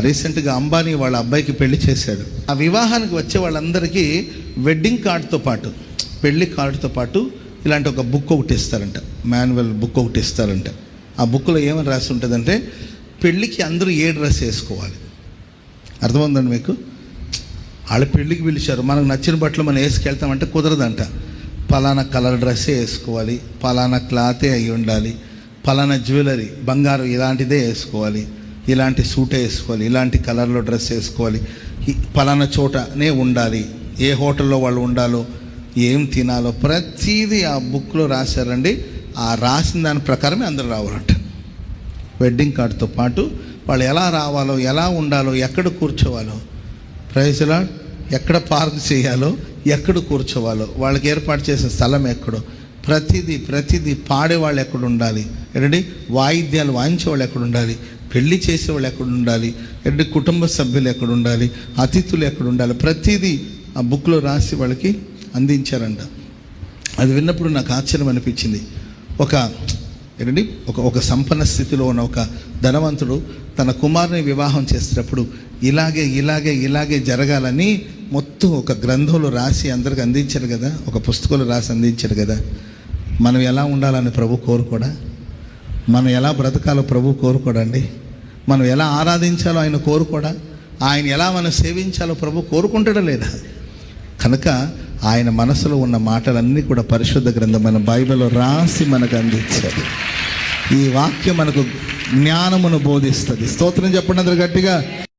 రీసెంట్గా అంబానీ వాళ్ళ అబ్బాయికి పెళ్లి చేశాడు. ఆ వివాహానికి వచ్చే వాళ్ళందరికీ వెడ్డింగ్ కార్డుతో పాటు, పెళ్లి కార్డుతో పాటు ఇలాంటి ఒక బుక్ ఒకటి ఇస్తారంట, మాన్యువల్ బుక్ ఒకటి ఇస్తారంట. ఆ బుక్లో ఏమని రాసి ఉంటుందంటే పెళ్ళికి అందరూ ఏ డ్రెస్ వేసుకోవాలి. అర్థమవుతుందండి మీకు? వాళ్ళ పెళ్ళికి పిలిచారు, మనకు నచ్చిన బట్టలు మనం వేసుకెళ్తామంటే కుదరదంట. పలానా కలర్ డ్రెస్సే వేసుకోవాలి, పలానా క్లాతే అయి ఉండాలి, పలానా జ్యువెలరీ బంగారం ఇలాంటిదే వేసుకోవాలి, ఇలాంటి సూటే వేసుకోవాలి, ఇలాంటి కలర్లో డ్రెస్ వేసుకోవాలి, పలానా చోటనే ఉండాలి, ఏ హోటల్లో వాళ్ళు ఉండాలో, ఏం తినాలో ప్రతిదీ ఆ బుక్లో రాశారండి. ఆ రాసిన దాని ప్రకారమే అందరూ రావాలంట. వెడ్డింగ్ కార్డుతో పాటు వాళ్ళు ఎలా రావాలో, ఎలా ఉండాలో, ఎక్కడ కూర్చోవాలో, ప్రైజ్ లార్డ్, ఎక్కడ పార్క్ చేయాలో, ఎక్కడ కూర్చోవాలో, వాళ్ళకి ఏర్పాటు చేసిన స్థలం ఎక్కడో, ప్రతిదీ పాడేవాళ్ళు ఎక్కడ ఉండాలి, ఏంటంటే వాయిద్యాలు వాయించేవాళ్ళు ఎక్కడ ఉండాలి, పెళ్లి చేసేవాళ్ళు ఎక్కడ ఉండాలి, ఏంటంటే కుటుంబ సభ్యులు ఎక్కడ ఉండాలి, అతిథులు ఎక్కడ ఉండాలి, ప్రతిదీ ఆ బుక్లో రాసి వాళ్ళకి అందించారంట. అది విన్నప్పుడు నాకు ఆశ్చర్యం అనిపించింది. ఒక సంపన్న స్థితిలో ఉన్న ఒక ధనవంతుడు తన కుమారుని వివాహం చేసేటప్పుడు ఇలాగే జరగాలని మొత్తం ఒక గ్రంథంలో రాసి అందరికి అందించారు కదా, ఒక పుస్తకంలో రాసి అందించారు కదా. మనం ఎలా ఉండాలని ప్రభు కోరుకోడా? మనం ఎలా బ్రతకాలో ప్రభు కోరుకోడండి? మనం ఎలా ఆరాధించాలో ఆయన కోరుకోడా? ఆయన ఎలా మనం సేవించాలో ప్రభు కోరుకుంటాడా లేదా? కనుక ఆయన మనసులో ఉన్న మాటలన్నీ కూడా పరిశుద్ధ గ్రంథమైన బైబిల్లో రాసి మనకు అందించారు. ఈ వాక్యం మనకు జ్ఞానమును బోధిస్తుంది. స్తోత్రం చెప్పండి అందరూ గట్టిగా.